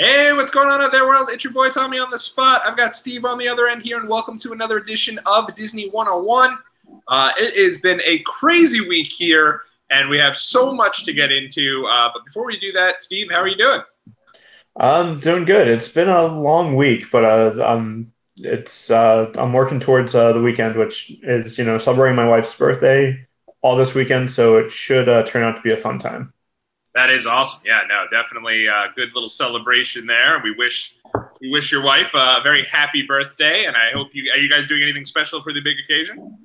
Hey, what's going on out there, world? It's your boy Tommy on the spot. I've got Steve on the other end here, and welcome to another edition of Disney 101. It has been a crazy week here, and we have so much to get into. But before we do that, Steve, how are you doing? I'm doing good. It's been a long week, but I'm working towards the weekend, which is celebrating my wife's birthday all this weekend, so it should turn out to be a fun time. That is awesome. Yeah, no, definitely a good little celebration there. We wish your wife a very happy birthday, and I hope are you guys doing anything special for the big occasion?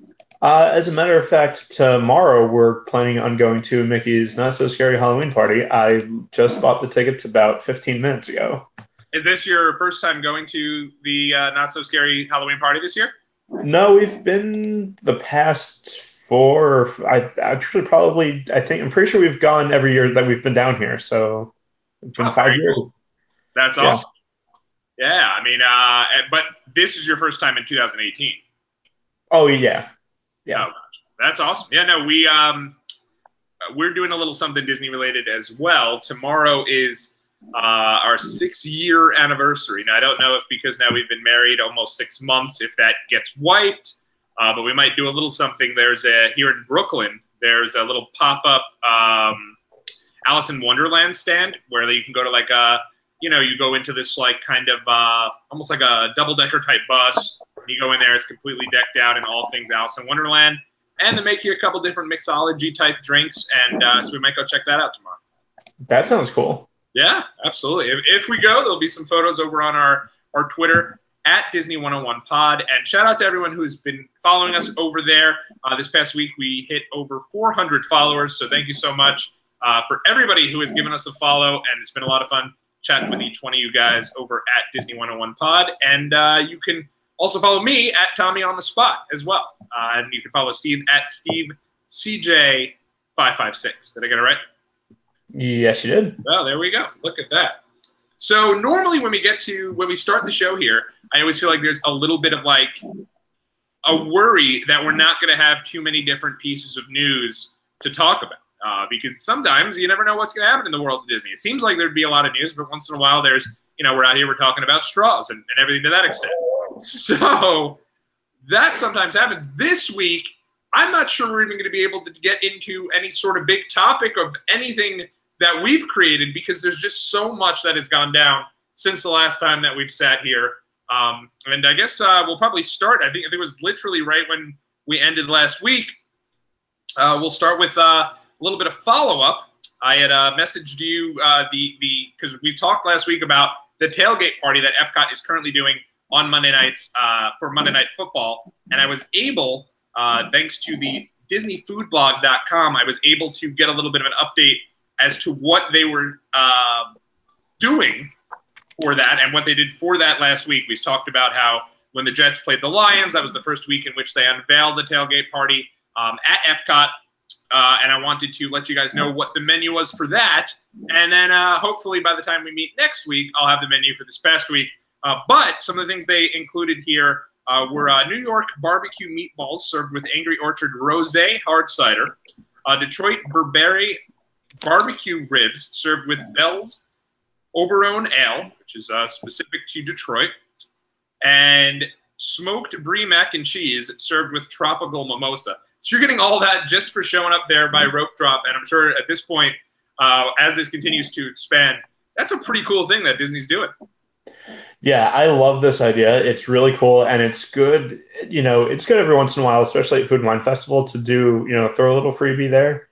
As a matter of fact, tomorrow we're planning on going to Mickey's Not So Scary Halloween party. I just bought the tickets about 15 minutes ago. Is this your first time going to the Not So Scary Halloween party this year? No, we've been the past four. I actually probably, I'm pretty sure we've gone every year that we've been down here. So it's been Oh, 5 years. cool. That's Yeah. awesome. Yeah, I mean, but this is your first time in 2018. Oh, yeah. Oh, Yeah. gotcha. That's awesome. Yeah, no, we're doing a little something Disney related as well. Tomorrow is our 6-year anniversary. Now, I don't know if because now we've been married almost 6 months, if that gets wiped, but we might do a little something. Here in Brooklyn, there's a little pop-up Alice in Wonderland stand where you can go to you go into this like kind of almost like a double-decker type bus. You go in there, it's completely decked out in all things Alice in Wonderland. And they make you a couple different mixology type drinks. And so we might go check that out tomorrow. That sounds cool. Yeah, absolutely. If we go, there'll be some photos over on our Twitter at Disney 101 Pod. And shout out to everyone who's been following us over there. This past week, we hit over 400 followers. So thank you so much for everybody who has given us a follow. And it's been a lot of fun chatting with each one of you guys over at Disney 101 Pod. And you can also follow me at Tommy on the Spot as well. And you can follow Steve at SteveCJ556. Did I get it right? Yes, you did. Well, there we go. Look at that. So normally when we start the show here, I always feel like there's a little bit of like a worry that we're not going to have too many different pieces of news to talk about. Because sometimes you never know what's going to happen in the world of Disney. It seems like there'd be a lot of news, but once in a while there's, we're out here, we're talking about straws and everything to that extent. So that sometimes happens. This week, I'm not sure we're even going to be able to get into any sort of big topic of anything that we've created because there's just so much that has gone down since the last time that we've sat here. And I guess we'll probably start. I think it was literally right when we ended last week. We'll start with a little bit of follow-up. I had messaged you because we talked last week about the tailgate party that Epcot is currently doing on Monday nights for Monday Night Football. And I was able, thanks to the DisneyFoodBlog.com, I was able to get a little bit of an update as to what they were doing for that and what they did for that last week. We talked about how when the Jets played the Lions, that was the first week in which they unveiled the tailgate party at Epcot. And I wanted to let you guys know what the menu was for that. And then hopefully by the time we meet next week, I'll have the menu for this past week. But some of the things they included here were New York barbecue meatballs served with Angry Orchard Rosé hard cider, Detroit Burberry barbecue ribs served with Bell's Oberon Ale, which is specific to Detroit, and smoked brie mac and cheese served with tropical mimosa. So you're getting all that just for showing up there by rope drop. And I'm sure at this point, as this continues to expand, that's a pretty cool thing that Disney's doing. Yeah, I love this idea. It's really cool, and it's good. It's good every once in a while, especially at Food and Wine Festival, to do, throw a little freebie there.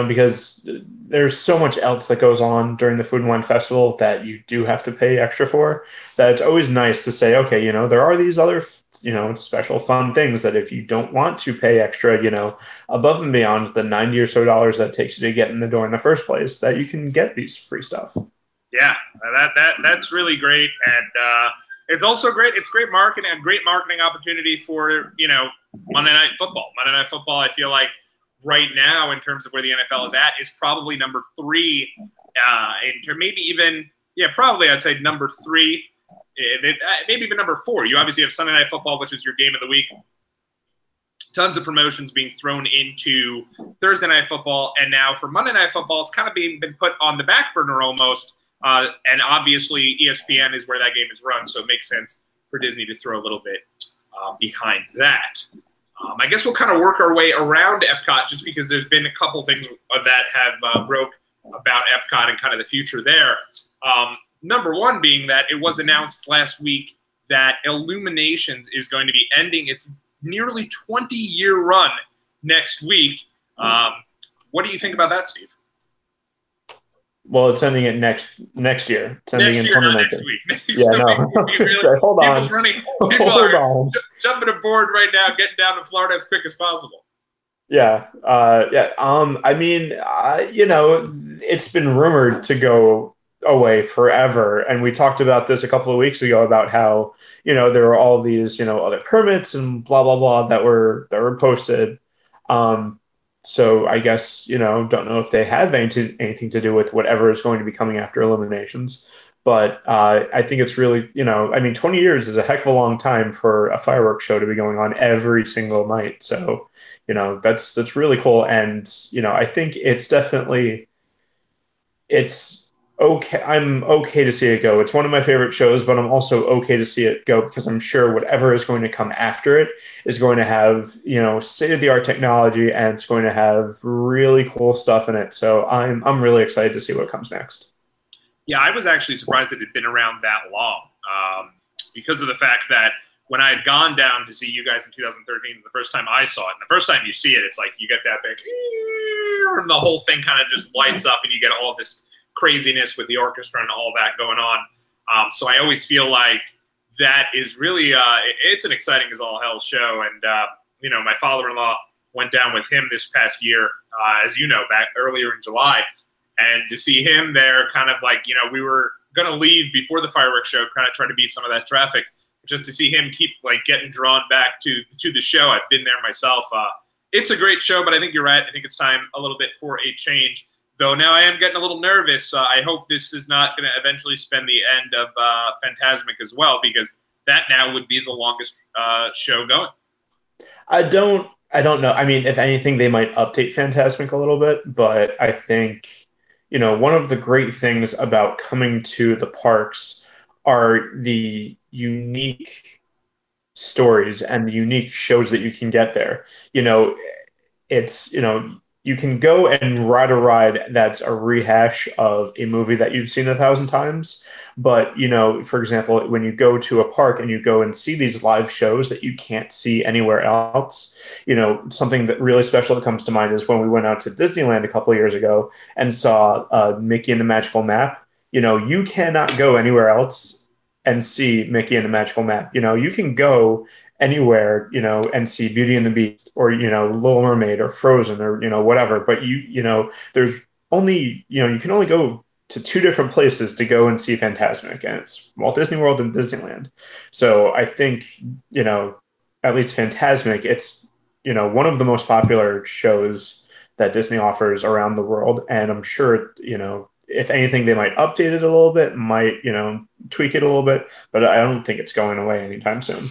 Because there's so much else that goes on during the Food and Wine Festival that you do have to pay extra for. That it's always nice to say, okay, there are these other, special fun things that if you don't want to pay extra, above and beyond the $90 or so that it takes you to get in the door in the first place, that you can get these free stuff. Yeah, that's really great, and it's also great. It's great marketing, a great marketing opportunity for Monday Night Football. Monday Night Football, I feel like right now in terms of where the NFL is at is probably number 3, maybe even probably I'd say number 3, maybe even number 4. You obviously have Sunday Night Football, which is your game of the week. Tons of promotions being thrown into Thursday Night Football, and now for Monday Night Football, it's kind of been put on the back burner almost. And obviously ESPN is where that game is run, so it makes sense for Disney to throw a little bit behind that. I guess we'll kind of work our way around Epcot just because there's been a couple things that have broke about Epcot and kind of the future there. Number one being that it was announced last week that Illuminations is going to be ending its nearly 20-year run next week. What do you think about that, Steve? Well, it's ending it next year. It's ending next in year, 2019. not next week. Yeah, no. Hold on. People are jumping aboard right now, getting down to Florida as quick as possible. Yeah. I mean, it's been rumored to go away forever, and we talked about this a couple of weeks ago about how there were all these other permits and blah blah blah that were posted. So I guess, don't know if they have anything to do with whatever is going to be coming after Illuminations. But I think it's really, 20 years is a heck of a long time for a fireworks show to be going on every single night. So, that's really cool. And, I think it's okay. I'm okay to see it go. It's one of my favorite shows, but I'm also okay to see it go because I'm sure whatever is going to come after it is going to have, state-of-the-art technology, and it's going to have really cool stuff in it. So I'm really excited to see what comes next. Yeah, I was actually surprised that it had been around that long because of the fact that when I had gone down to see you guys in 2013, the first time I saw it, and the first time you see it, it's like you get that big, and the whole thing kind of just lights up, and you get all this craziness with the orchestra and all that going on. So I always feel like that is really, it's an exciting as all hell show. And, my father-in-law went down with him this past year, as you know, back earlier in July. And to see him there kind of like, we were going to leave before the fireworks show, kind of try to beat some of that traffic. Just to see him keep like getting drawn back to the show. I've been there myself. It's a great show, but I think you're right. I think it's time a little bit for a change. Though now I am getting a little nervous. I hope this is not going to eventually spend the end of Fantasmic as well, because that now would be the longest show going. I don't know. I mean, if anything, they might update Fantasmic a little bit, but I think, one of the great things about coming to the parks are the unique stories and the unique shows that you can get there. It's, you can go and ride a ride that's a rehash of a movie that you've seen 1,000 times. But, for example, when you go to a park and you go and see these live shows that you can't see anywhere else, something that really special that comes to mind is when we went out to Disneyland a couple of years ago and saw Mickey and the Magical Map. You cannot go anywhere else and see Mickey and the Magical Map. You can go anywhere, and see Beauty and the Beast or, Little Mermaid or Frozen or, whatever. But there's only, you can only go to two different places to go and see Fantasmic, and it's Walt Disney World and Disneyland. So I think, at least Fantasmic, it's, one of the most popular shows that Disney offers around the world. And I'm sure, if anything, they might update it a little bit, might, tweak it a little bit, but I don't think it's going away anytime soon.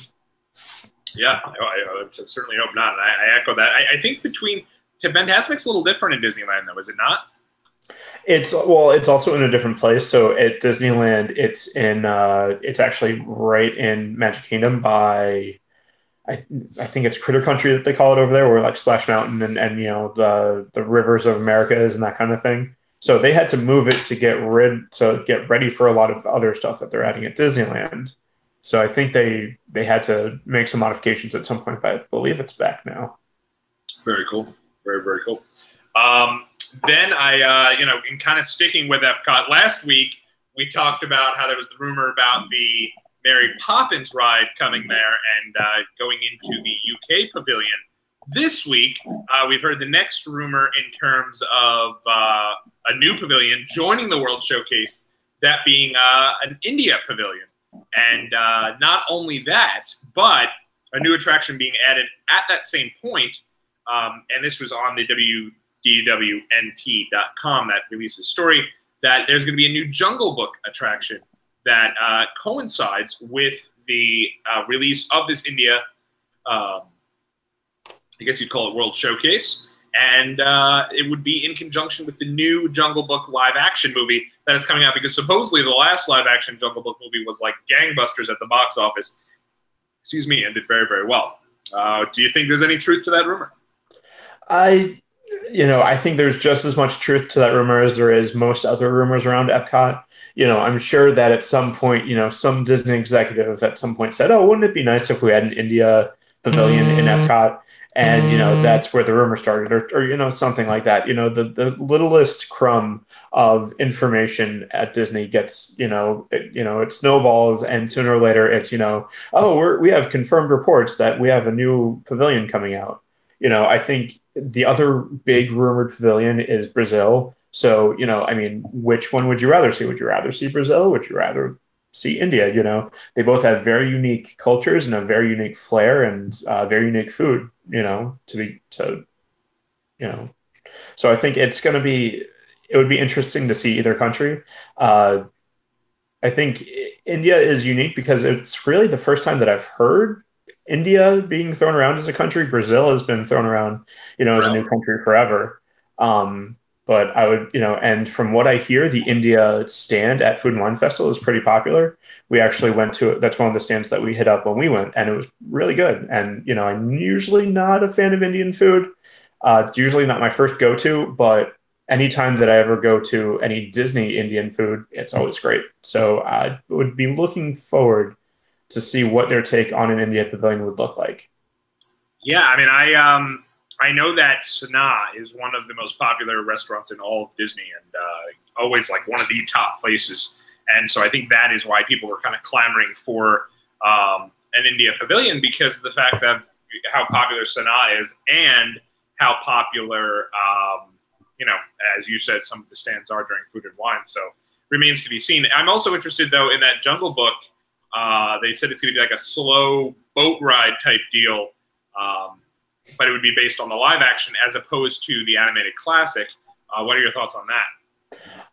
Yeah, I certainly hope not. And I echo that. I think Fantasmic's a little different in Disneyland, though, is it not? It's also in a different place. So at Disneyland, it's actually right in Magic Kingdom by, I think it's Critter Country that they call it over there, where like Splash Mountain and the rivers of America is and that kind of thing. So they had to move it to get ready for a lot of other stuff that they're adding at Disneyland. So I think they had to make some modifications at some point, but I believe it's back now. Very cool. Very, very cool. Then in kind of sticking with Epcot, last week we talked about how there was the rumor about the Mary Poppins ride coming there and going into the UK pavilion. This week, we've heard the next rumor in terms of a new pavilion joining the World Showcase, that being an India pavilion. And not only that, but a new attraction being added at that same point, and this was on the WDWNT.com that released this story, that there's going to be a new Jungle Book attraction that coincides with the release of this India, I guess you'd call it World Showcase. And it would be in conjunction with the new Jungle Book live action movie that is coming out, because supposedly the last live action Jungle Book movie was like gangbusters at the box office. Excuse me, and did very, very well. Do you think there's any truth to that rumor? I, I think there's just as much truth to that rumor as there is most other rumors around Epcot. I'm sure that at some point, some Disney executive at some point said, "Oh, wouldn't it be nice if we had an India pavilion in Epcot?" And that's where the rumor started, or something like that. The littlest crumb of information at Disney gets, it snowballs, and sooner or later it's, oh, we have confirmed reports that we have a new pavilion coming out. I think the other big rumored pavilion is Brazil. So, which one would you rather see? Would you rather see Brazil? Would you rather see India? They both have very unique cultures and a very unique flair and very unique food, so I think it would be interesting to see either country. I think India is unique because it's really the first time that I've heard India being thrown around as a country. Brazil has been thrown around, as a new country forever. But I would, and from what I hear, the India stand at Food and Wine Festival is pretty popular. We actually went to it. That's one of the stands that we hit up when we went, and it was really good. And, I'm usually not a fan of Indian food. It's usually not my first go-to, but anytime that I ever go to any Disney Indian food, it's always great. So I would be looking forward to see what their take on an India pavilion would look like. Yeah, I mean, I know that Sanaa is one of the most popular restaurants in all of Disney, and always like one of the top places. And so I think that is why people were kind of clamoring for an India pavilion, because of the fact that how popular Sanaa is and how popular, as you said, some of the stands are during Food and Wine. So remains to be seen. I'm also interested, though, in that Jungle Book. They said it's going to be like a slow boat ride type deal. But it would be based on the live action as opposed to the animated classic. What are your thoughts on that?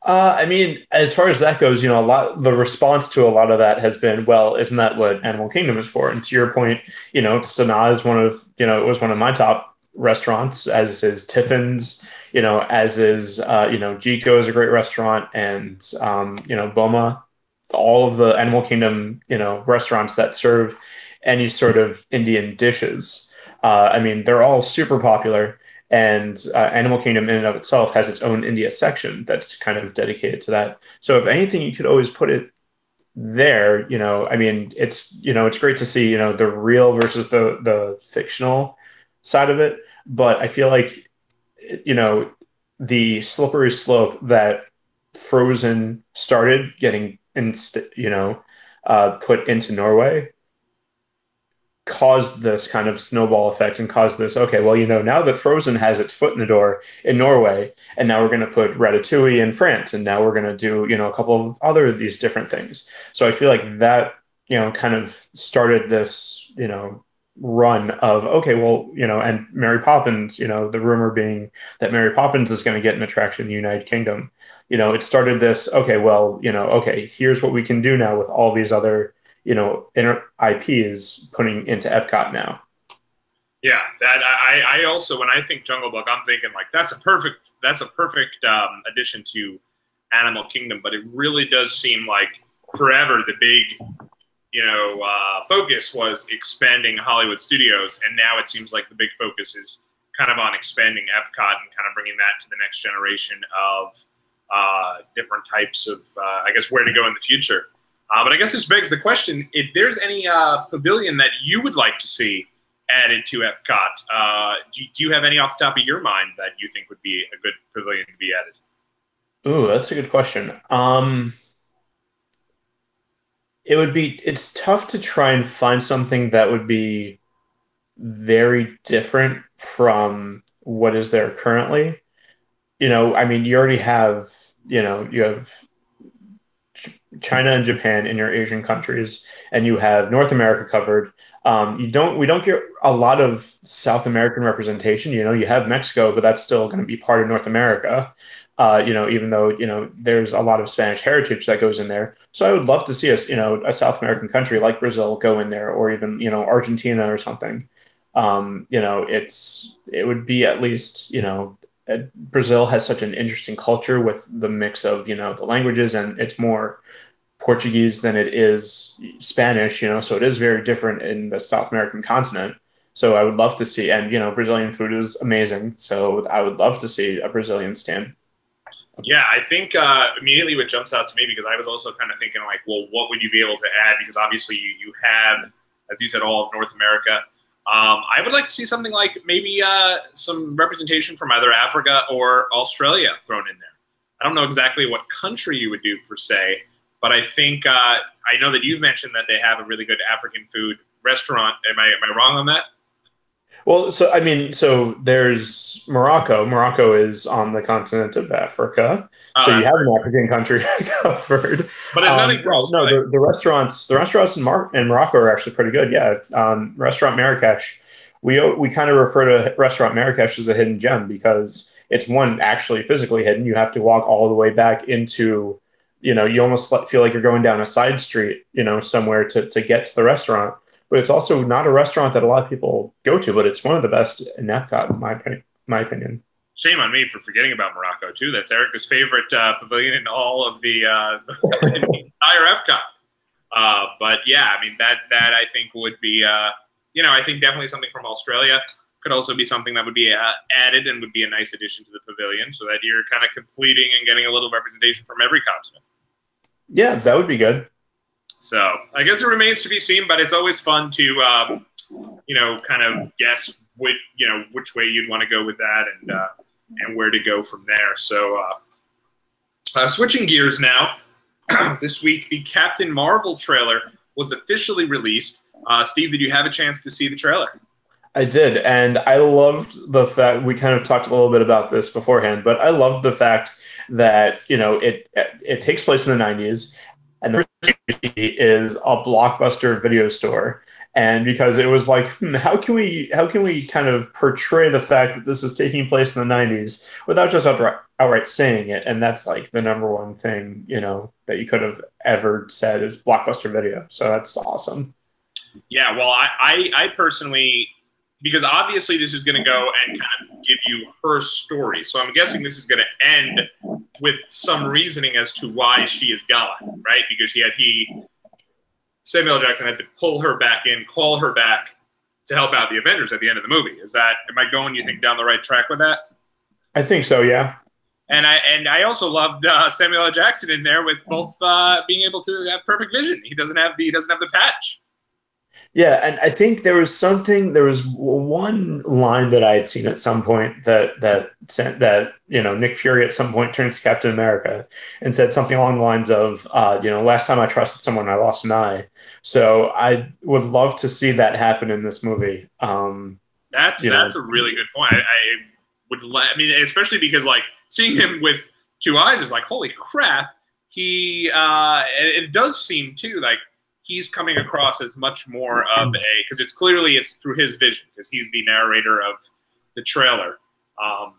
I mean, as far as that goes, the response to a lot of that has been, well, isn't that what Animal Kingdom is for? And to your point, Sanaa is it was one of my top restaurants, as is Tiffin's, as is, Jico is a great restaurant, and, Boma, all of the Animal Kingdom, restaurants that serve any sort of Indian dishes. They're all super popular, and Animal Kingdom in and of itself has its own India section that's kind of dedicated to that. So if anything, you could always put it there. It's great to see, the real versus the fictional side of it. But I feel like, the slippery slope that Frozen started getting, put into Norway caused this kind of snowball effect and caused this, okay, well, now that Frozen has its foot in the door in Norway, and now we're going to put Ratatouille in France, and now we're going to do, a couple of other of these different things. So I feel like that, kind of started this, run of, okay, well, and Mary Poppins, the rumor being that Mary Poppins is going to get an attraction in the United Kingdom. It started this, okay, well, okay, here's what we can do now with all these other IPs putting into Epcot now. Yeah, that I also, when I think Jungle Book, I'm thinking like that's a perfect addition to Animal Kingdom. But it really does seem like forever the big focus was expanding Hollywood studios, and now it seems like the big focus is kind of on expanding Epcot and kind of bringing that to the next generation of different types of, I guess, where to go in the future. But I guess this begs the question, if there's any pavilion that you would like to see added to Epcot, do you have any off the top of your mind that you think would be a good pavilion to be added? Ooh, that's a good question. It's tough to try and find something that would be very different from what is there currently. You already have, you have China and Japan in your Asian countries, and you have North America covered. We don't get a lot of South American representation. You have Mexico, but that's still going to be part of North America. Even though, there's a lot of Spanish heritage that goes in there. So I would love to see us, a South American country like Brazil go in there, or even, Argentina or something. It would be at least, Brazil has such an interesting culture with the mix of, the languages, and it's more Portuguese than it is Spanish, so it is very different in the South American continent. So I would love to see, and Brazilian food is amazing. So I would love to see a Brazilian stand. Yeah, I think immediately what jumps out to me, because I was also kind of thinking like, well, what would you be able to add? Because obviously you have, as you said, all of North America. I would like to see something like maybe some representation from either Africa or Australia thrown in there. I don't know exactly what country you would do per se, but I think I know that you've mentioned that they have a really good African food restaurant. Am I wrong on that? Well, so there's Morocco. Morocco is on the continent of Africa, so you have an African country covered. But there's nothing for Australia. No, the restaurants in Morocco are actually pretty good. Yeah, Restaurant Marrakesh. We kind of refer to Restaurant Marrakesh as a hidden gem because it's one actually physically hidden. You have to walk all the way back into, you almost feel like you're going down a side street, somewhere to get to the restaurant. But it's also not a restaurant that a lot of people go to, but it's one of the best in Epcot, in my opinion. Shame on me for forgetting about Morocco, too. That's Erica's favorite pavilion in all of the entire Epcot. But yeah, I mean, that I think would be, I think definitely something from Australia could also be something that would be added and would be a nice addition to the pavilion so that you're kind of completing and getting a little representation from every continent. Yeah, that would be good. So I guess it remains to be seen, but it's always fun to, kind of guess which way you'd want to go with that and where to go from there. So switching gears now, this week the Captain Marvel trailer was officially released. Steve, did you have a chance to see the trailer? I did, and I loved the fact we kind of talked a little bit about this beforehand, but I loved the fact that it takes place in the 90s. And the is a Blockbuster video store, and because it was like, how can we kind of portray the fact that this is taking place in the 90s without just outright saying it? And that's like the number one thing that you could have ever said is Blockbuster Video. So that's awesome. Yeah, well, I personally, because obviously this is going to go and kind of give you her story, so I'm guessing this is going to end with some reasoning as to why she is gone, right? Because Samuel L. Jackson had to pull her back in, call her back to help out the Avengers at the end of the movie. Am I going, you think, down the right track with that? I think so, yeah. And I also loved Samuel L. Jackson in there with both being able to have perfect vision. He doesn't have the patch. Yeah, and I think there was one line that I had seen at some point that Nick Fury at some point turns to Captain America and said something along the lines of, last time I trusted someone, I lost an eye. So I would love to see that happen in this movie. That's a really good point. Especially because like seeing him with two eyes is like, holy crap. It does seem too like he's coming across as much more of because it's through his vision because he's the narrator of the trailer.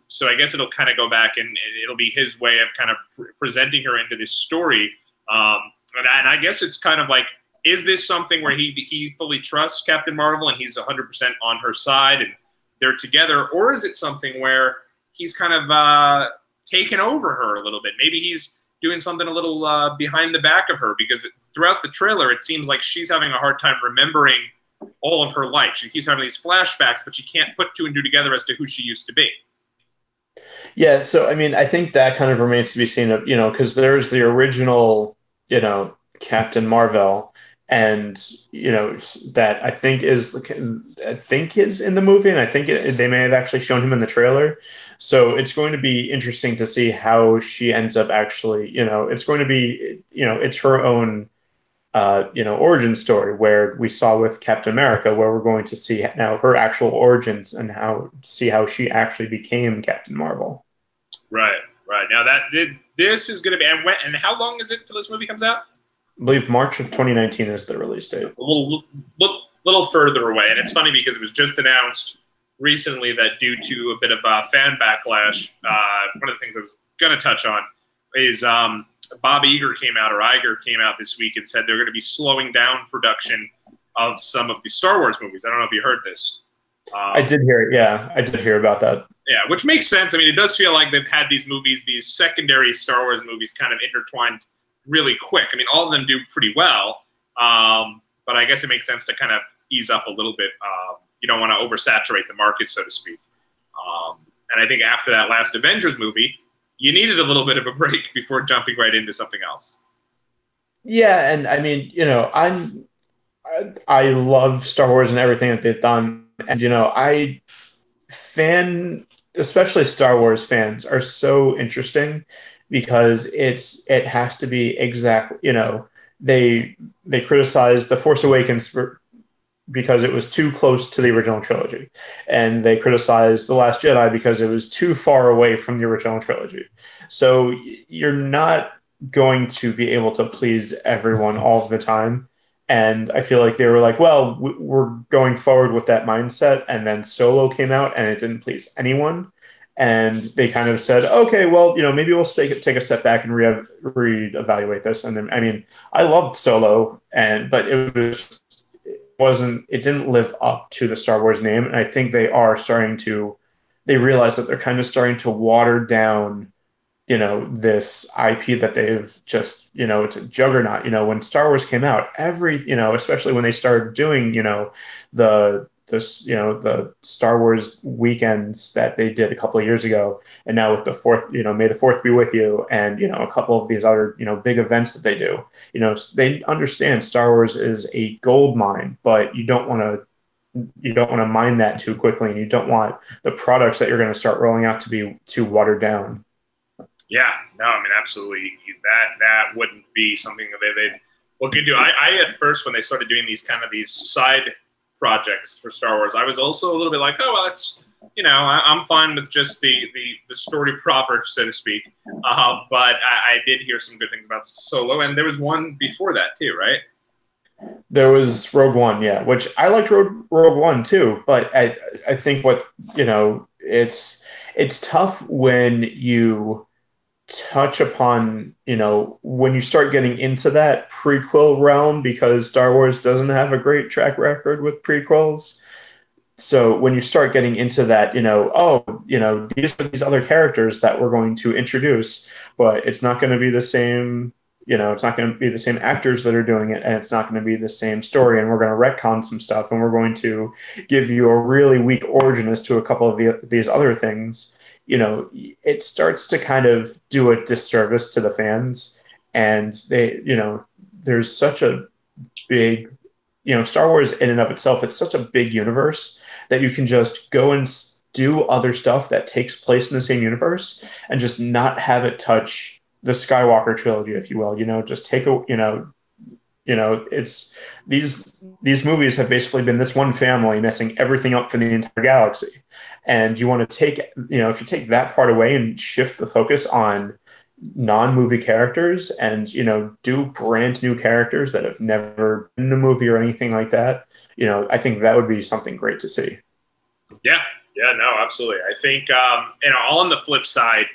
So I guess it'll kind of go back and it'll be his way of kind of presenting her into this story. And I guess it's kind of like, is this something where he fully trusts Captain Marvel and he's 100% on her side and they're together? Or is it something where he's kind of taken over her a little bit? Maybe he's doing something a little behind the back of her because throughout the trailer, it seems like she's having a hard time remembering all of her life. She keeps having these flashbacks, but she can't put two and two together as to who she used to be. Yeah, so, I mean, I think that kind of remains to be seen, because there's the original, Captain Marvel, and, that I think is in the movie, and I think they may have actually shown him in the trailer. So it's going to be interesting to see how she ends up actually, it's going to be, it's her own, origin story where we saw with Captain America, where we're going to see now her actual origins and see how she actually became Captain Marvel. Right. Now this is going to be, and how long is it till this movie comes out? I believe March of 2019 is the release date. It's a little further away, and it's funny because it was just announced recently that due to a bit of fan backlash, one of the things I was going to touch on is Bob Iger came out this week and said they're going to be slowing down production of some of the Star Wars movies. I don't know if you heard this. I did hear it. Yeah, I did hear about that. Yeah, which makes sense. I mean, it does feel like they've had these movies, these secondary Star Wars movies, kind of intertwined really quick. I mean, all of them do pretty well, but I guess it makes sense to kind of ease up a little bit. You don't want to oversaturate the market, so to speak. And I think after that last Avengers movie, you needed a little bit of a break before jumping right into something else. Yeah, and I mean, I love Star Wars and everything that they've done, and I fan, especially Star Wars fans, are so interesting because it has to be exact. They criticize The Force Awakens because it was too close to the original trilogy, and they criticized The Last Jedi because it was too far away from the original trilogy. So you're not going to be able to please everyone all the time. And I feel like they were like, well, we're going forward with that mindset. And then Solo came out and it didn't please anyone. And they kind of said, okay, well, maybe we'll take a step back and reevaluate this. And then, I mean, I loved Solo, but it didn't live up to the Star Wars name. And I think they realize that they're kind of starting to water down this IP that they've just, it's a juggernaut. When Star Wars came out, especially when they started doing, the Star Wars weekends that they did a couple of years ago, and now with the fourth, May the Fourth be with you, and a couple of these other big events that they do. They understand Star Wars is a gold mine, but you don't want to mine that too quickly, and you don't want the products that you're going to start rolling out to be too watered down. Yeah, no, I mean, absolutely. That wouldn't be something that they'd look into. I at first, when they started doing these side projects for Star Wars, I was also a little bit like, oh, well, that's, I'm fine with just the story proper, so to speak. But I did hear some good things about Solo, and there was one before that too, right? There was Rogue One, yeah, which I liked Rogue One too, but I think it's tough when you touch upon, when you start getting into that prequel realm, because Star Wars doesn't have a great track record with prequels. So when you start getting into that, these are these other characters that we're going to introduce, but it's not going to be the same, it's not going to be the same actors that are doing it, and it's not going to be the same story, and we're going to retcon some stuff, and we're going to give you a really weak origin as to a couple of these other things. It starts to kind of do a disservice to the fans. And there's such a big, Star Wars in and of itself, it's such a big universe that you can just go and do other stuff that takes place in the same universe and just not have it touch the Skywalker trilogy, if you will. Just take it's these movies have basically been this one family messing everything up for the entire galaxy. And you want to take, if you take that part away and shift the focus on non-movie characters and, do brand new characters that have never been in a movie or anything like that, I think that would be something great to see. Yeah, no, absolutely. I think, all on the flip side,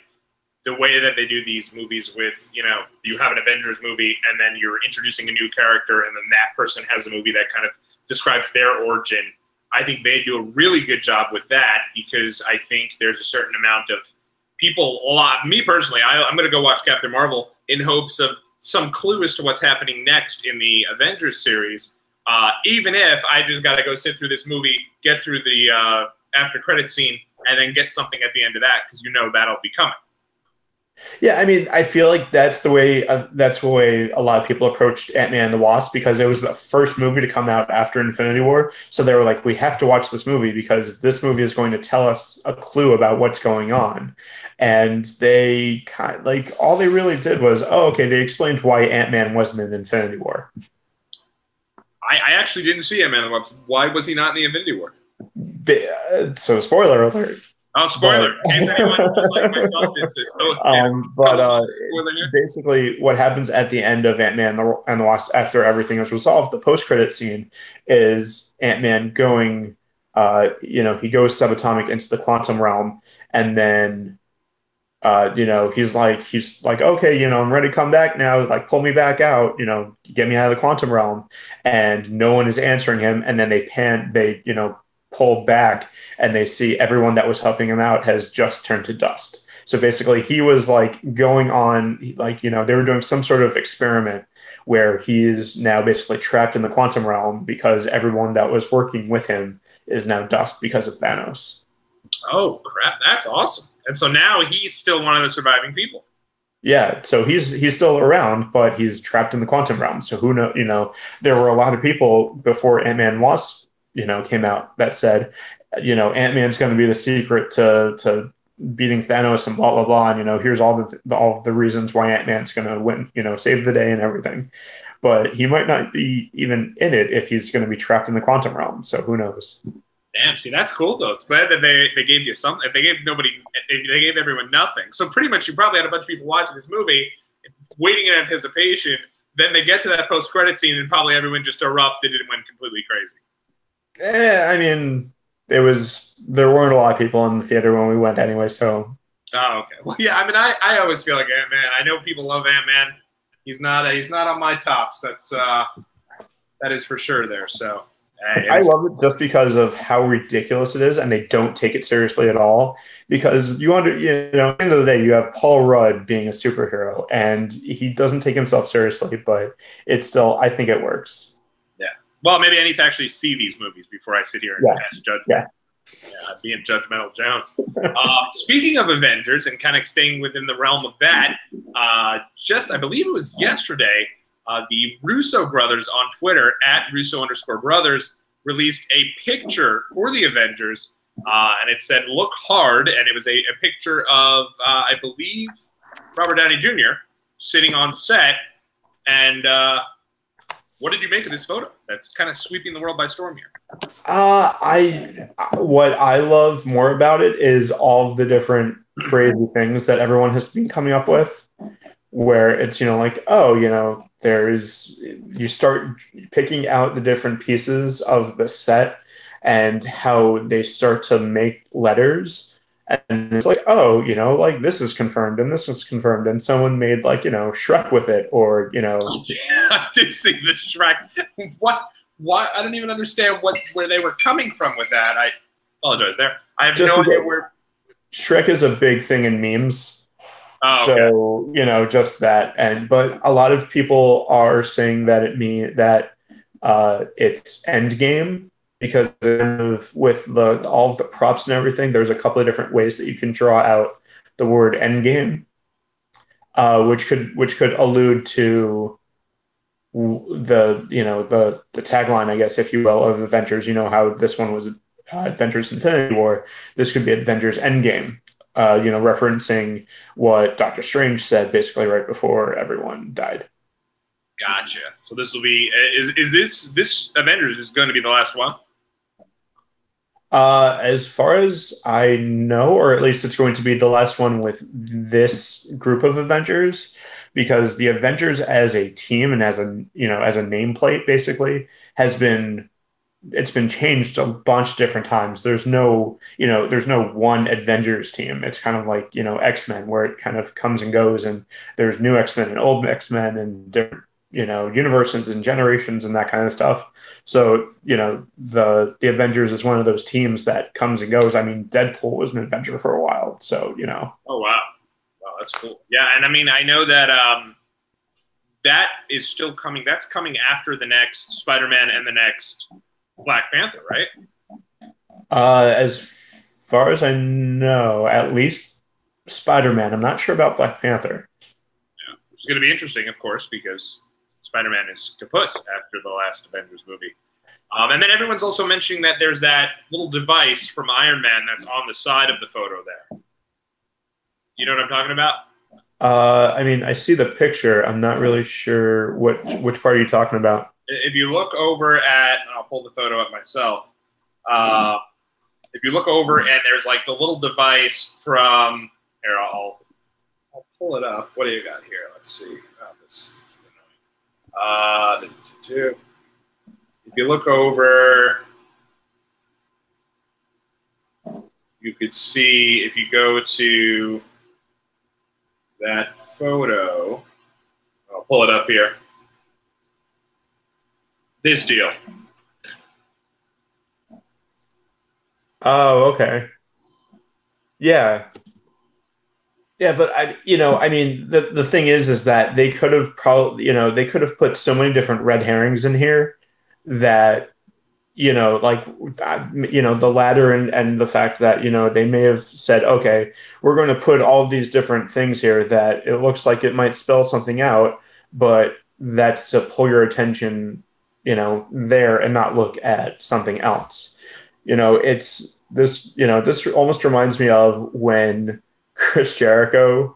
the way that they do these movies with, you have an Avengers movie and then you're introducing a new character and then that person has a movie that kind of describes their origin. I think they do a really good job with that, because I think there's a certain amount of people, me personally, I'm going to go watch Captain Marvel in hopes of some clue as to what's happening next in the Avengers series, even if I just got to go sit through this movie, get through the after credit scene, and then get something at the end of that, because that'll be coming. Yeah, I mean, I feel like that's the way a lot of people approached Ant-Man and the Wasp, because it was the first movie to come out after Infinity War. So they were like, we have to watch this movie because this movie is going to tell us a clue about what's going on. And they all they really did was, they explained why Ant-Man wasn't in Infinity War. I actually didn't see Ant-Man and the Wasp. Why was he not in the Infinity War? So spoiler alert. Oh, spoiler! In case anyone just like myself is basically, what happens at the end of Ant-Man and the Wasp, after everything is resolved, the post-credit scene is Ant-Man going, he goes subatomic into the quantum realm, and then, he's like, okay, I'm ready to come back now. Like, pull me back out. Get me out of the quantum realm, and no one is answering him. And then they pull back and they see everyone that was helping him out has just turned to dust. So basically, he was like going on, like, they were doing some sort of experiment where he is now basically trapped in the quantum realm because everyone that was working with him is now dust because of Thanos. Oh, crap. That's awesome. And so now he's still one of the surviving people. Yeah, so he's still around, but he's trapped in the quantum realm. So who know? There were a lot of people before Ant-Man Wasp, came out that said, Ant-Man's going to be the secret to beating Thanos and blah blah blah. And here's all the reasons why Ant-Man's going to win, save the day and everything. But he might not be even in it if he's going to be trapped in the quantum realm. So who knows? Damn, see, that's cool though. It's glad that they gave you something. They gave everyone nothing. So pretty much, you probably had a bunch of people watching this movie, waiting in anticipation. Then they get to that post-credit scene, and probably everyone just erupted and went completely crazy. I mean, there weren't a lot of people in the theater when we went anyway. So. Oh, okay. Well, yeah. I mean, I always feel like Ant-Man. I know people love Ant-Man. He's not on my tops. That is for sure there. So. I love it just because of how ridiculous it is, and they don't take it seriously at all. Because at the end of the day, you have Paul Rudd being a superhero, and he doesn't take himself seriously, but I think it works. Yeah. Well, maybe I need to actually see these movies before I sit here and pass judgment. Yeah. Yeah, being judgmental Jones. Speaking of Avengers and kind of staying within the realm of that, I believe it was yesterday, the Russo brothers on Twitter, @Russo_brothers, released a picture for the Avengers, and it said, "Look hard," and it was a picture of, I believe, Robert Downey Jr. sitting on set. And what did you make of this photo? That's kind of sweeping the world by storm here. What I love more about it is all of the different crazy things that everyone has been coming up with, where it's, you start picking out the different pieces of the set and how they start to make letters. And it's like, this is confirmed and this is confirmed. And someone made Shrek with it, or, I did see the Shrek. What? I don't even understand where they were coming from with that. I apologize there. I have no idea where. Shrek is a big thing in memes. Oh, okay. So, just that. But a lot of people are saying that it's Endgame, because with all of the props and everything, there's a couple of different ways that you can draw out the word Endgame, which could allude to the tagline, I guess, if you will, of Avengers. How this one was Avengers Infinity War. This could be Avengers Endgame, referencing what Doctor Strange said basically right before everyone died. Gotcha. So this will be, is this Avengers is going to be the last one? As far as I know, or at least it's going to be the last one with this group of Avengers, because the Avengers as a team and as a nameplate basically it's been changed a bunch of different times. There's no one Avengers team. It's kind of like, X-Men, where it kind of comes and goes, and there's new X-Men and old X-Men and different, universes and generations and that kind of stuff. So, the Avengers is one of those teams that comes and goes. I mean, Deadpool was an Avenger for a while, so, Oh, wow. Wow, that's cool. Yeah, and I mean, I know that that is still coming. That's coming after the next Spider-Man and the next Black Panther, right? As far as I know, at least Spider-Man. I'm not sure about Black Panther. Yeah, which is going to be interesting, of course, because Spider-Man is kaput after the last Avengers movie. And then everyone's also mentioning that there's that little device from Iron Man that's on the side of the photo there. You know what I'm talking about? I mean, I see the picture. I'm not really sure which part are you talking about. If you look over at, I'll pull the photo up myself. If you look over and there's like the little device from here, I'll pull it up. What do you got here? Let's see. This is annoying. If you look over, you could see if you go to that photo. I'll pull it up here. This deal. Oh, okay. Yeah. Yeah, but I mean, the thing is that they could have probably, they could have put so many different red herrings in here that, like, the ladder and the fact that, they may have said, okay, we're going to put all these different things here that it looks like it might spell something out, but that's to pull your attention, there and not look at something else. It's this, this almost reminds me of when Chris Jericho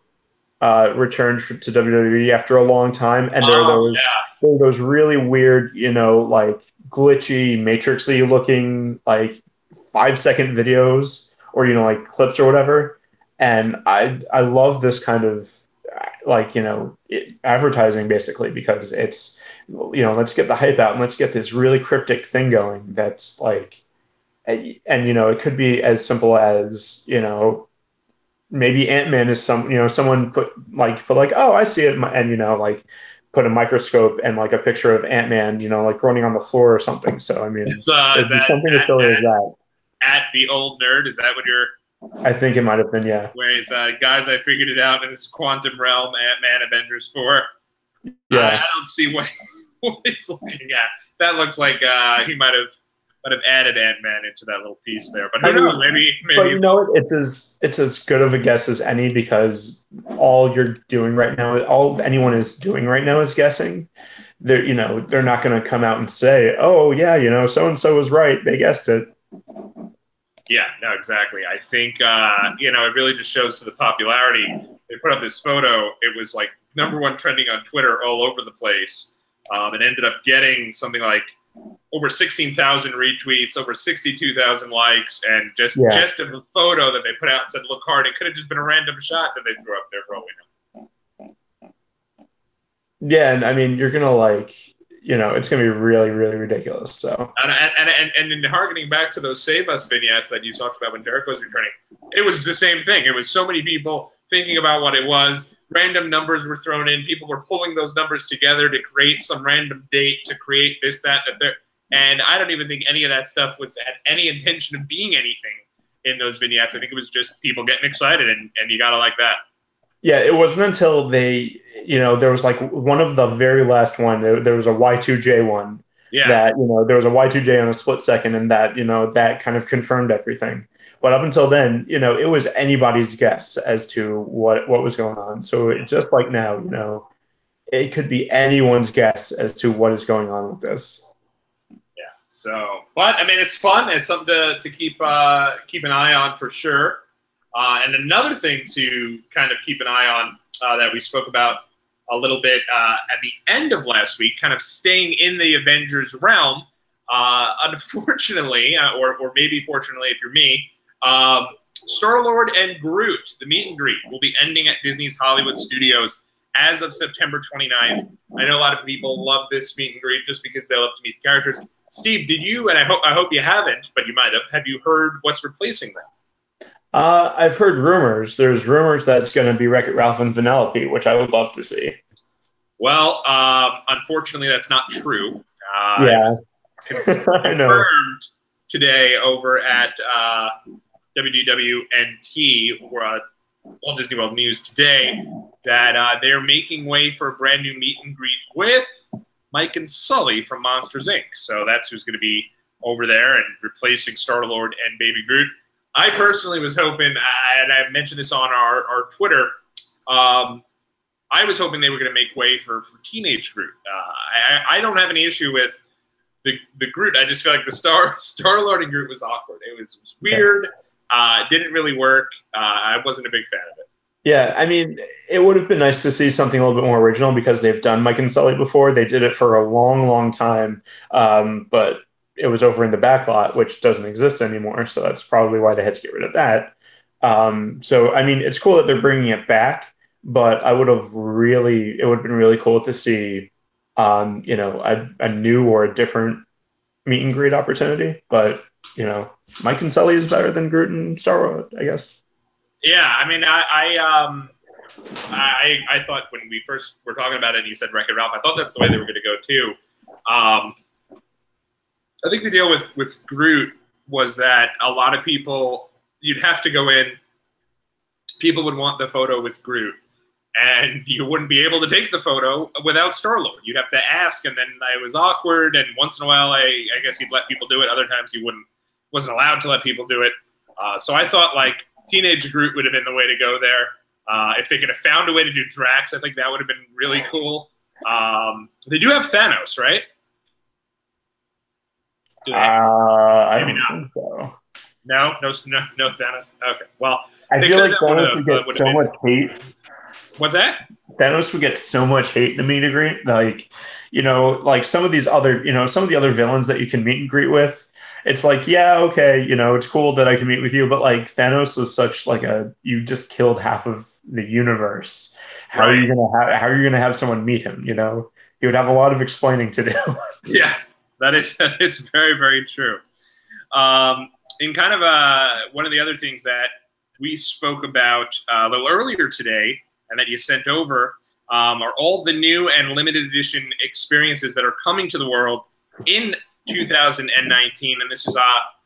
returned to WWE after a long time, and Oh yeah, there are those really weird, like glitchy, matrixy looking, like 5 second videos or like clips or whatever. And I love this kind of like advertising basically because it's let's get the hype out and let's get this really cryptic thing going that's like and it could be as simple as maybe Ant-Man is someone put like, oh, I see it, and like put a microscope and like a picture of Ant-Man like running on the floor or something. So I mean, it's is it'd be that something as silly as that. at the old nerd? Is that what you're? I think it might have been, yeah. Where it's guys, I figured it out in this quantum realm. Ant-Man, Avengers 4. Yeah. I don't see what what he's looking at. That looks like he might have added Ant-Man into that little piece there. But who knows? Maybe. But it's as good of a guess as any because all you're doing right now, all anyone is doing right now is guessing. They're not going to come out and say, oh yeah, so and so was right. They guessed it. Yeah, no, exactly. I think it really just shows to the popularity. They put up this photo. It was like #1 trending on Twitter all over the place. It ended up getting something like over 16,000 retweets, over 62,000 likes, and just of a photo that they put out and said, "Look hard." It could have just been a random shot that they threw up there for all we know. Yeah, and I mean, you're gonna it's gonna be really, really ridiculous. So, and in harkening back to those Save Us vignettes that you talked about when Jericho was returning, it was the same thing. It was so many people thinking about what it was. Random numbers were thrown in. People were pulling those numbers together to create some random date to create this, that, and the third. And I don't even think any of that stuff had any intention of being anything in those vignettes. I think it was just people getting excited, and you got to like that. Yeah, it wasn't until they, there was like one of the very last one, there was a Y2J one that, there was a Y2J on a split second and that, that kind of confirmed everything. But up until then, it was anybody's guess as to what was going on. So just like now, it could be anyone's guess as to what is going on with this. Yeah. So, but I mean, it's fun. It's something to keep an eye on for sure. And another thing to kind of keep an eye on that we spoke about a little bit at the end of last week, kind of staying in the Avengers realm. Unfortunately, or maybe fortunately if you're me, Star-Lord and Groot, the meet and greet, will be ending at Disney's Hollywood Studios as of September 29th. I know a lot of people love this meet and greet just because they love to meet the characters. Steve, did you, and I hope you haven't, but you might have you heard what's replacing them? I've heard rumors. There's rumors that it's going to be Wreck-It Ralph and Vanellope, which I would love to see. Well, unfortunately, that's not true. Yeah, I know. Confirmed today over at WDWNT, or Walt Disney World News today, that they're making way for a brand new meet and greet with Mike and Sully from Monsters, Inc. So that's who's going to be over there and replacing Star-Lord and Baby Groot. I personally was hoping, and I mentioned this on our Twitter, I was hoping they were going to make way for Teenage Groot. I don't have any issue with the Groot. I just feel like the Star-Lord and Groot was awkward. It was weird. Didn't really work. I wasn't a big fan of it. Yeah, I mean, it would have been nice to see something a little bit more original because they've done Mike and Sully before. They did it for a long, long time, but it was over in the backlot, which doesn't exist anymore. So that's probably why they had to get rid of that. So, I mean, it's cool that they're bringing it back, but it would have been really cool to see, a new or a different meet and greet opportunity. But, Mike and Sully is better than Groot and Star-Lord, I guess. Yeah, I mean, I thought when we first were talking about it and you said Wreck-It Ralph, I thought that's the way they were going to go too. I think the deal with Groot was that a lot of people, you'd have to go in, people would want the photo with Groot, and you wouldn't be able to take the photo without Star-Lord. You'd have to ask, and then it was awkward, and once in a while, I guess he'd let people do it. Other times he wasn't allowed to let people do it. So I thought, like, Teenage Groot would have been the way to go there. If they could have found a way to do Drax, I think that would have been really cool. They do have Thanos, right? I Maybe don't not. think so. No Thanos. Okay, well, I feel like Thanos would get so much hate. What's that? Thanos would get so much hate in the meet and greet. Like, like some of these other, some of the other villains that you can meet and greet with. It's like, yeah, okay, it's cool that I can meet with you, but like Thanos was such like you just killed half of the universe. How are you gonna have someone meet him? He would have a lot of explaining to do. Yes, that is very, very true. In kind of one of the other things that we spoke about a little earlier today, and that you sent over, are all the new and limited edition experiences that are coming to the world in 2019, and this is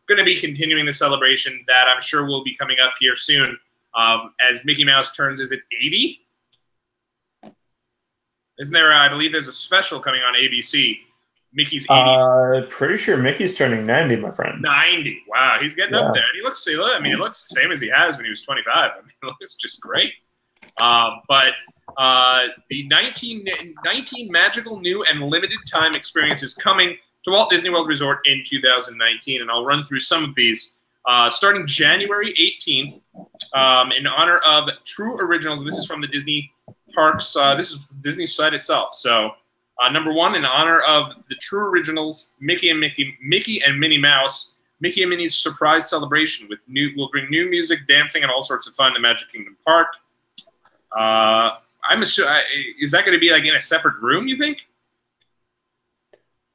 going to be continuing the celebration that I'm sure will be coming up here soon as Mickey Mouse turns, is it 80? Isn't there, I believe there's a special coming on ABC, Mickey's 80. Pretty sure Mickey's turning 90, my friend. 90, wow, he's getting up there. And he looks the same as he has when he was 25. I mean, it looks just great. But the 19 magical new and limited time experiences coming to Walt Disney World Resort in 2019, and I'll run through some of these. Starting January 18th, in honor of True Originals. This is from the Disney Parks. This is Disney site itself. So, number one, in honor of the True Originals, Mickey and Minnie Mouse, Mickey and Minnie's surprise celebration will bring new music, dancing, and all sorts of fun to Magic Kingdom Park. I'm assuming, is that going to be like in a separate room, you think?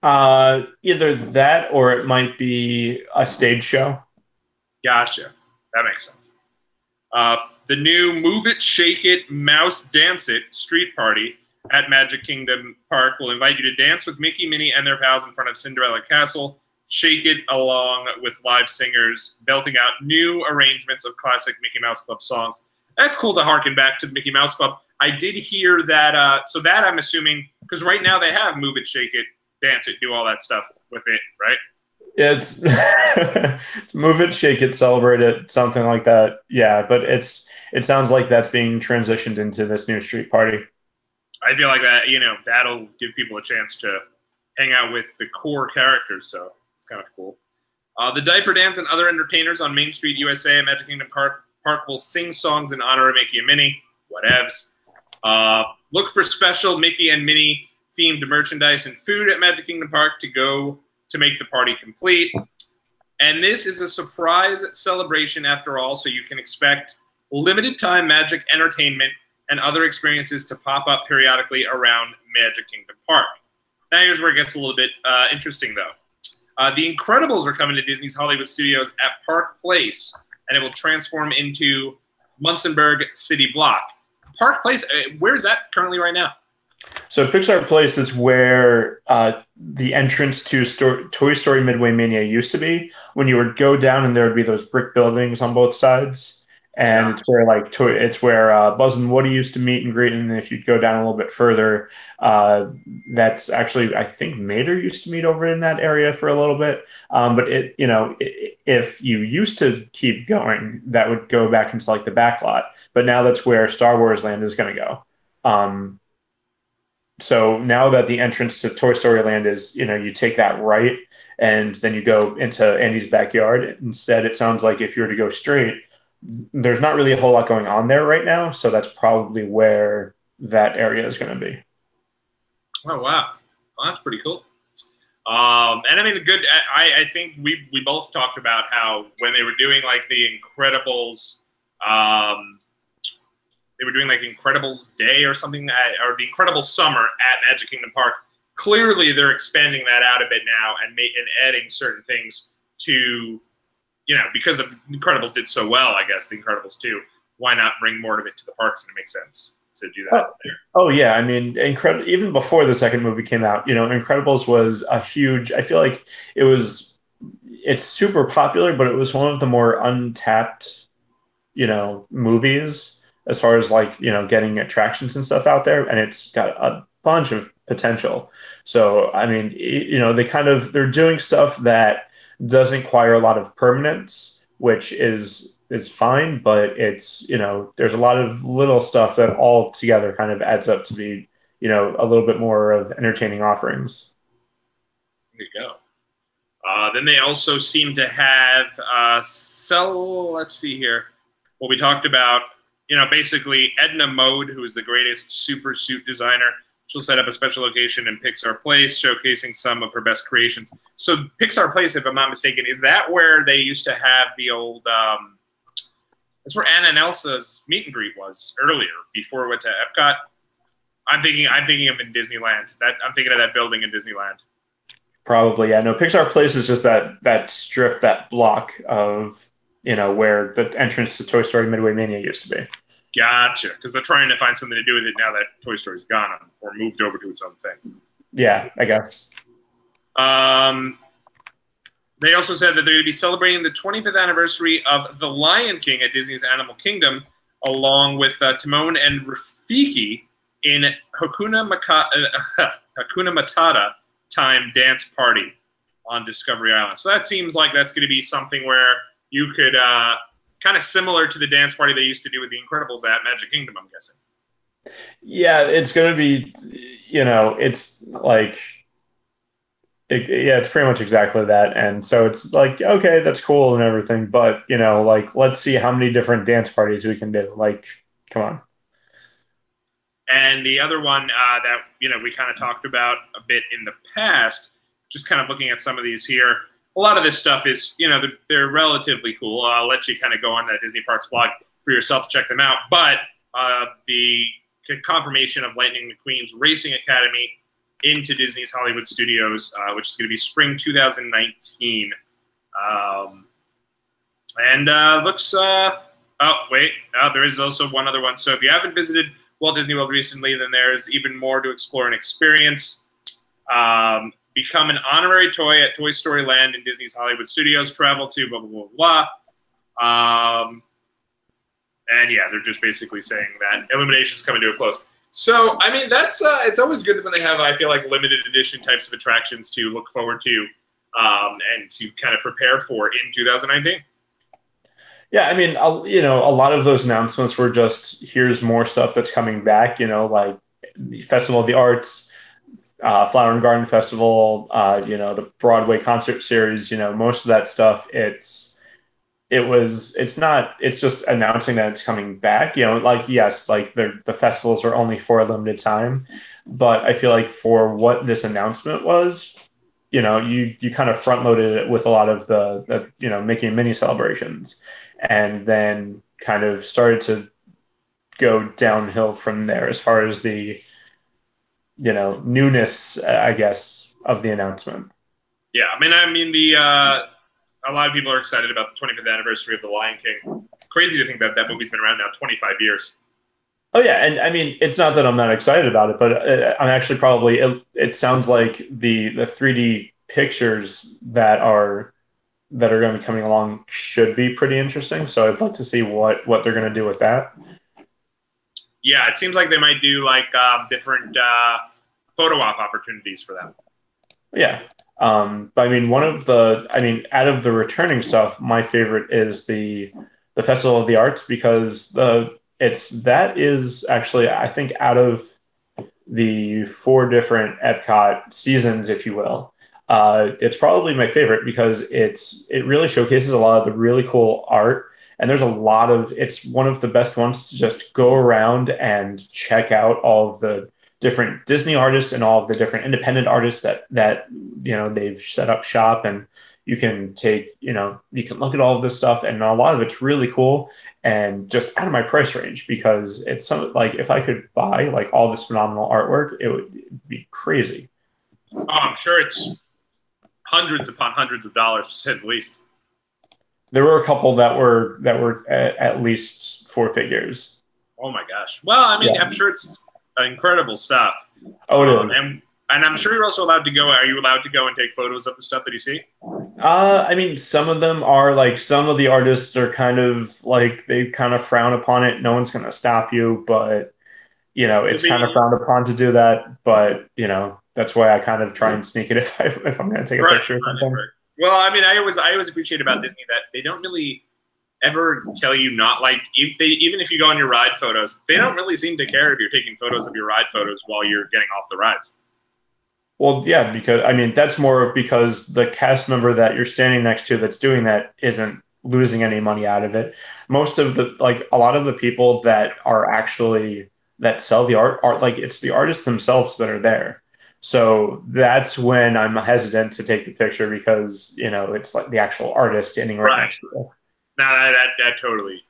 Either that or it might be a stage show. Gotcha. That makes sense. The new Move It, Shake It, Mouse Dance It street party at Magic Kingdom Park will invite you to dance with Mickey, Minnie, and their pals in front of Cinderella Castle. Shake it along with live singers belting out new arrangements of classic Mickey Mouse Club songs. That's cool to harken back to the Mickey Mouse Club. I did hear that, so that I'm assuming, because right now they have Move It, Shake It, Dance It, do all that stuff with it, right? Yeah, it's Move It, Shake It, Celebrate It, something like that. Yeah, but it sounds like that's being transitioned into this new street party. I feel like that, that'll give people a chance to hang out with the core characters, so it's kind of cool. The Diaper Dance and other entertainers on Main Street USA and Magic Kingdom Park will sing songs in honor of Mickey and Minnie. Whatevs. Look for special Mickey and Minnie themed merchandise and food at Magic Kingdom Park to make the party complete. And this is a surprise celebration after all, so you can expect limited time magic entertainment and other experiences to pop up periodically around Magic Kingdom Park. Now here's where it gets a little bit interesting though. The Incredibles are coming to Disney's Hollywood Studios at Park Place, and it will transform into Munzenberg City Block. Park Place, where is that currently right now? So Pixar Place is where the entrance to Toy Story Midway Mania used to be. When you would go down, and there would be those brick buildings on both sides, and it's where Buzz and Woody used to meet and greet. And if you'd go down a little bit further, that's actually, I think Mater used to meet over in that area for a little bit. But if you used to keep going, that would go back into like the back lot. But now that's where Star Wars Land is going to go. So now that the entrance to Toy Story Land is, you take that right, and then you go into Andy's backyard. Instead, it sounds like if you were to go straight, there's not really a whole lot going on there right now. So that's probably where that area is going to be. Oh, wow. Well, that's pretty cool. And I mean, I think we both talked about how when they were doing like the Incredibles, they were doing like Incredibles Day or something, or the Incredibles Summer at Magic Kingdom Park. Clearly, they're expanding that out a bit now and adding certain things to, because of Incredibles did so well, I guess, the Incredibles 2, why not bring more of it to the parks? And it makes sense to do that there. Oh, yeah. I mean, even before the second movie came out, Incredibles was a huge, I feel like it was it's super popular, but it was one of the more untapped, movies as far as like, getting attractions and stuff out there, and it's got a bunch of potential. So, I mean, they're doing stuff that doesn't require a lot of permanence, which is fine, but it's, there's a lot of little stuff that all together kind of adds up to be, a little bit more of entertaining offerings. There you go. Then they also seem to have let's see here. Well, we talked about, basically Edna Mode, who is the greatest super suit designer. She'll set up a special location in Pixar Place, showcasing some of her best creations. So Pixar Place, if I'm not mistaken, is that where they used to have the old, that's where Anna and Elsa's meet and greet was earlier, before it went to Epcot? I'm thinking of in Disneyland. I'm thinking of that building in Disneyland. Probably, yeah. No, Pixar Place is just that strip, that block of, where the entrance to Toy Story Midway Mania used to be. Gotcha, because they're trying to find something to do with it now that Toy Story's gone or moved over to its own thing. Yeah, I guess. They also said that they're going to be celebrating the 25th anniversary of The Lion King at Disney's Animal Kingdom, along with Timon and Rafiki in Hakuna Matata time dance party on Discovery Island. So that seems like that's going to be something where you could, kind of similar to the dance party they used to do with The Incredibles at Magic Kingdom, I'm guessing. Yeah, it's going to be, it's like, it's pretty much exactly that. And so it's like, okay, that's cool and everything, but, like, let's see how many different dance parties we can do. Like, come on. And the other one that, we kind of talked about a bit in the past, just kind of looking at some of these here, a lot of this stuff is, they're relatively cool. I'll let you kind of go on the Disney Parks blog for yourself to check them out. But the confirmation of Lightning McQueen's Racing Academy into Disney's Hollywood Studios, which is going to be spring 2019. Looks... there is also one other one. So if you haven't visited Walt Disney World recently, then there's even more to explore and experience. Become an honorary toy at Toy Story Land in Disney's Hollywood Studios. Travel to blah, blah, blah, blah. And yeah, they're just basically saying that Illuminations coming to a close. So, I mean, that's it's always good when they have, I feel like, limited edition types of attractions to look forward to and to kind of prepare for in 2019. Yeah, I mean, a lot of those announcements were just, here's more stuff that's coming back, like the Festival of the Arts, Flower and Garden Festival, the Broadway concert series, most of that stuff, it's just announcing that it's coming back, like, yes, like the festivals are only for a limited time, but I feel like for what this announcement was, you kind of front loaded it with a lot of the Mickey and Minnie celebrations, and then kind of started to go downhill from there as far as the newness, I guess, of the announcement. Yeah, I mean, a lot of people are excited about the 25th anniversary of The Lion King. Crazy to think that that movie's been around now 25 years. Oh yeah, and I mean, it's not that I'm not excited about it, but I'm actually probably. It sounds like the 3D pictures that are going to be coming along should be pretty interesting. So I'd like to see what they're going to do with that. Yeah, it seems like they might do like different photo op opportunities for them. Yeah. But I mean, out of the returning stuff, my favorite is the Festival of the Arts, because that is actually, I think, out of the 4 different Epcot seasons, if you will, it's probably my favorite because it really showcases a lot of the really cool art. And there's it's one of the best ones to just go around and check out all of the different Disney artists and all of the different independent artists that they've set up shop, and you can you can look at all of this stuff, and a lot of it's really cool and just out of my price range, because it's something like, if I could buy like all this phenomenal artwork, it would be crazy. Oh, I'm sure it's hundreds upon hundreds of dollars, to say the least. There were a couple that were at least 4 figures. Oh my gosh! Well, I mean, yeah. I'm sure it's incredible stuff. Oh, it is. And I'm sure you're also allowed to go. Are you allowed to go and take photos of the stuff that you see? I mean, some of them are like some of the artists are kind of like they kind of frown upon it. No one's going to stop you, but it's kind of frowned upon to do that. But that's why I kind of try and sneak it if I'm going to take a picture or something. Right. Well, I mean, I always appreciate about Disney that they don't really ever tell you not like even if you go on your ride photos, they don't really seem to care if you're taking photos of your ride photos while you're getting off the rides. Well, yeah, because I mean that's more because the cast member that you're standing next to that's doing that isn't losing any money out of it. Most of a lot of the people that are actually that sell the art are like it's the artists themselves that are there. So that's when I'm hesitant to take the picture because it's like the actual artist standing right next to it. No, that totally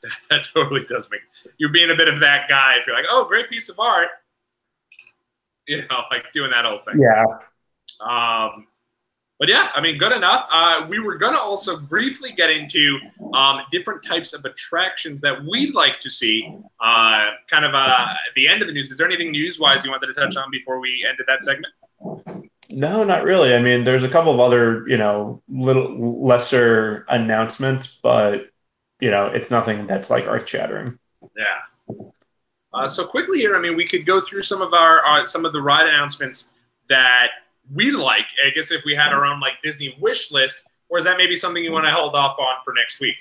does make you're being a bit of that guy if you're like, oh, great piece of art. Like doing that whole thing. Yeah. But yeah, I mean, good enough. We were going to also briefly get into different types of attractions that we'd like to see kind of at the end of the news. Is there anything news-wise you wanted to touch on before we ended that segment? No, not really. I mean, there's a couple of other, little lesser announcements, but, it's nothing that's like earth-shattering. Yeah. So quickly here, I mean, we could go through some of our some of the ride announcements that we like. I guess if we had our own like Disney wish list, or is that maybe something you want to hold off on for next week?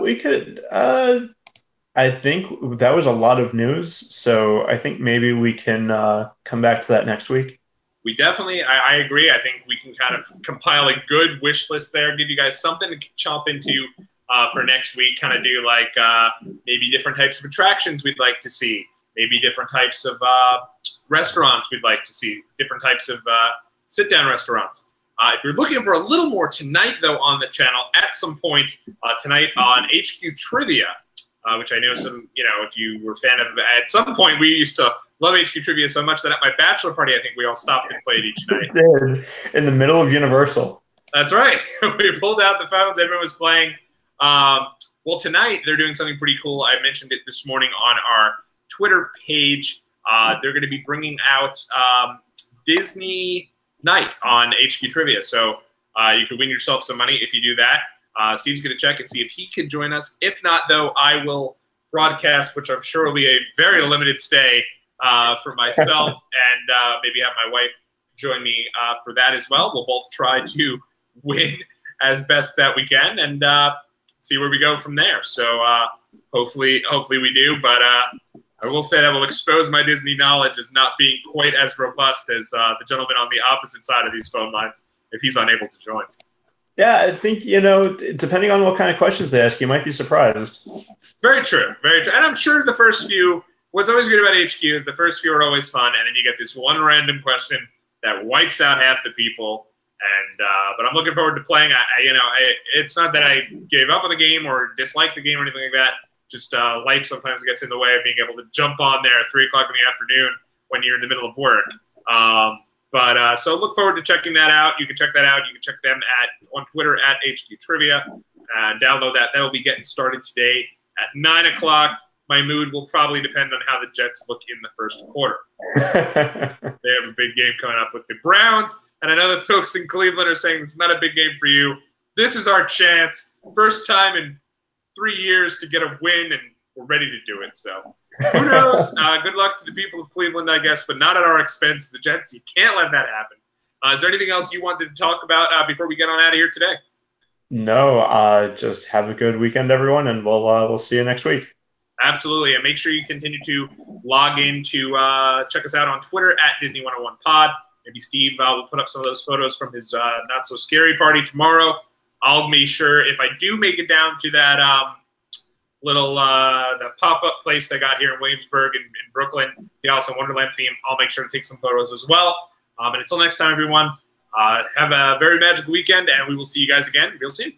We could. I think that was a lot of news, so I think maybe we can come back to that next week. We definitely, I agree. I think we can kind of compile a good wish list there, give you guys something to chomp into for next week, kind of do like maybe different types of attractions we'd like to see, maybe different types of restaurants we'd like to see, different types of sit-down restaurants. If you're looking for a little more tonight, though, on the channel, at some point tonight on HQ Trivia, which I know some, if you were a fan of, at some point we used to love HQ Trivia so much that at my bachelor party, I think we all stopped and played each night. Did in the middle of Universal. That's right. We pulled out the phones. Everyone was playing. Well, tonight they're doing something pretty cool. I mentioned it this morning on our Twitter page. They're going to be bringing out Disney Night on HQ Trivia. So you could win yourself some money if you do that. Steve's going to check and see if he can join us. If not, though, I will broadcast, which I'm sure will be a very limited stay for myself, and maybe have my wife join me for that as well. We'll both try to win as best that we can and see where we go from there. So hopefully we do. But I will say that will expose my Disney knowledge as not being quite as robust as the gentleman on the opposite side of these phone lines if he's unable to join. Yeah, I think, depending on what kind of questions they ask, you might be surprised. Very true. Very true. And I'm sure the first few, what's always good about HQ is the first few are always fun, and then you get this one random question that wipes out half the people. And but I'm looking forward to playing. It's not that I gave up on the game or dislike the game or anything like that. Just life sometimes gets in the way of being able to jump on there at 3 o'clock in the afternoon when you're in the middle of work. So look forward to checking that out. You can check that out. You can check them on Twitter at HQ Trivia. Download that. That'll be getting started today at 9 o'clock. My mood will probably depend on how the Jets look in the first quarter. They have a big game coming up with the Browns. And I know the folks in Cleveland are saying it's not a big game for you. This is our chance. First time in 3 years to get a win, and we're ready to do it. So who knows? Good luck to the people of Cleveland, I guess, but not at our expense. The Jets, you can't let that happen. Is there anything else you wanted to talk about before we get on out of here today? No, just have a good weekend, everyone, and we'll see you next week. Absolutely, and make sure you continue to log in to check us out on Twitter at Disney101pod. Maybe Steve will put up some of those photos from his not-so-scary party tomorrow. I'll make sure if I do make it down to that little that pop-up place they got here in Williamsburg in Brooklyn, the Alice in Wonderland theme, I'll make sure to take some photos as well. And until next time, everyone, have a very magical weekend, and we will see you guys again real soon.